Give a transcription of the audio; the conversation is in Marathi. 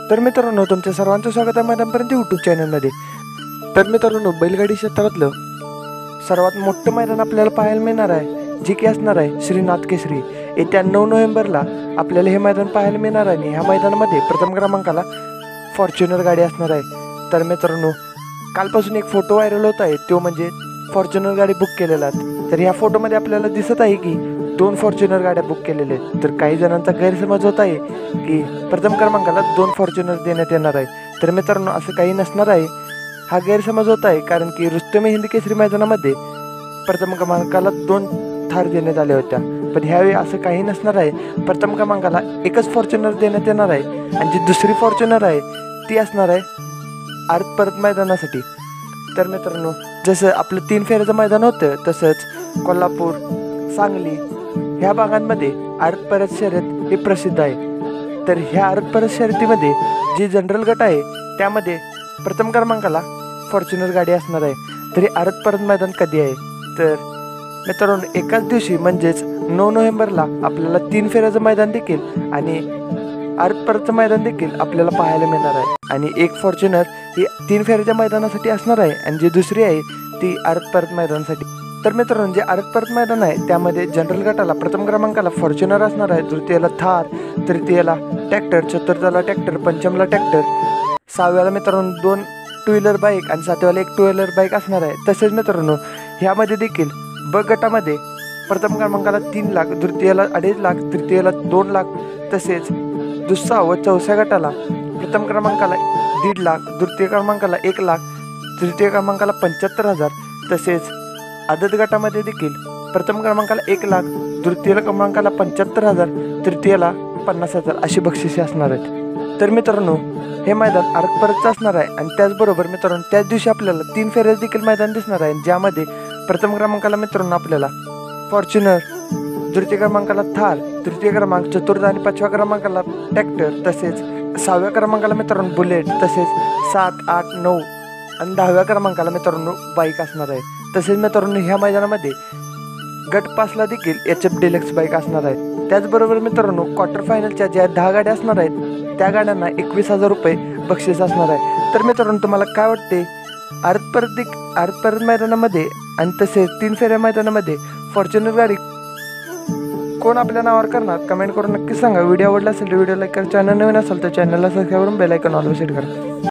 तर मित्रांनो, तुमच्या सर्वांचं स्वागत आहे मैदानपर्यंत यूट्यूब चॅनलमध्ये. तर मित्रांनो, बैलगाडी क्षेत्रातलं सर्वात मोठं मैदान आपल्याला पाहायला मिळणार आहे, जे की असणार आहे श्रीनाथ केसरी. येत्या 9 नोव्हेंबरला आपल्याला हे मैदान पाहायला मिळणार आहे आणि ह्या मैदानामध्ये प्रथम क्रमांकाला फॉर्च्युनर गाडी असणार आहे. तर मित्रांनो, कालपासून एक फोटो व्हायरल होत आहे, तो म्हणजे फॉर्च्युनर गाडी बुक केलेला. तर ह्या फोटोमध्ये आपल्याला दिसत आहे की 2 फॉर्च्युनर गाड्या बुक केलेल्या आहेत. तर काही जणांचा गैरसमज होत आहे की प्रथम क्रमांकाला 2 फॉर्च्युनर देण्यात येणार आहे. तर मित्रांनो, असं काही नसणार आहे. हा गैरसमज होत आहे कारण की रुस्तमे हिंद केसरी मैदानामध्ये प्रथम क्रमांकाला 2 थार देण्यात आल्या होत्या, पण ह्यावेळी असं काही नसणार आहे. प्रथम क्रमांकाला एकच फॉर्च्युनर देण्यात येणार आहे आणि जी दुसरी फॉर्च्युनर आहे ती असणार आहे आरत परत मैदानासाठी. तर मित्रांनो, जसं आपलं 3 फेऱ्याचं मैदान होतं तसंच कोल्हापूर, सांगली ह्या भागांमध्ये आरत परत शर्यत हे प्रसिद्ध आहे. तर ह्या आरत परत शर्यतीमध्ये जी जनरल गट आहे त्यामध्ये प्रथम क्रमांकाला फॉर्च्युनर गाडी असणार आहे. तरी आरत परत मैदान कधी आहे? तर मित्रांनो, एकाच दिवशी म्हणजेच 9 नोव्हेंबरला आपल्याला 3 फेऱ्याचं मैदान देखील आणि आरत परतचं मैदान देखील आपल्याला पाहायला मिळणार आहे. आणि एक फॉर्च्युनर ही 3 फेऱ्याच्या मैदानासाठी असणार आहे आणि जी दुसरी आहे ती आरत परत मैदानासाठी. तर मित्रांनो, जे आरत परत मैदान आहे त्यामध्ये जनरल गटाला प्रथम क्रमांकाला फॉर्च्युनर असणार आहे, तृतीयाला थार, तृतीयाला ट्रॅक्टर, चतुर्थाला ट्रॅक्टर, पंचमला ट्रॅक्टर, 6व्याला मित्रांनो 2 टू व्हीलर बाईक आणि 7व्याला 1 टू व्हीलर बाईक असणार आहे. तसेच मित्रांनो, ह्यामध्ये देखील ब गटामध्ये प्रथम क्रमांकाला 3 लाख, द्वितीयाला 2.5 लाख, तृतीयाला 2 लाख, तसेच दुसरा व चौथ्या गटाला प्रथम क्रमांकाला 1.5 लाख, द्वितीय क्रमांकाला 1 लाख, तृतीय क्रमांकाला 75,000, तसेच आदत गटामध्ये देखील प्रथम क्रमांकाला 1 लाख, द्वितीय क्रमांकाला 75,000, तृतीयाला 50,000 अशी बक्षिसे असणार आहेत. तर मित्रांनो, हे मैदान आरत परतचं असणार आहे आणि त्याचबरोबर मित्रांनो, त्याच दिवशी आपल्याला 3 फेऱ्या देखील मैदान दिसणार आहे, ज्यामध्ये प्रथम क्रमांकाला मित्रांनो आपल्याला फॉर्च्युनर, द्वितीय क्रमांकाला थार, तृतीय क्रमांक, चतुर्थ आणि 5व्या क्रमांकाला ट्रॅक्टर, तसेच 6व्या क्रमांकाला मित्रांनो बुलेट, तसेच 7, 8, 9 आणि 10व्या क्रमांकाला मित्रांनो बाईक असणार आहे. तसेच मित्रांनो, ह्या मैदानामध्ये गट 5ला देखील HF डिलक्स बाईक असणार आहेत. त्याचबरोबर मित्रांनो, क्वार्टर फायनलच्या ज्या 10 गाड्या असणार आहेत त्या गाड्यांना 21,000 रुपये बक्षीस असणार आहे. तर मित्रांनो, तुम्हाला काय वाटते, आरत परत मैदानामध्ये आणि तसेच 3 फेऱ्या मैदानामध्ये फॉर्च्युनर गाडी कोण आपल्या नावावर करणार? कमेंट करून नक्की सांगा. व्हिडिओ आवडला असेल तर व्हिडिओ लाईक करा. चॅनल नवीन असेल तर चॅनलला सबस्क्राईब करून बेल आयकॉन ऑल सेट करा.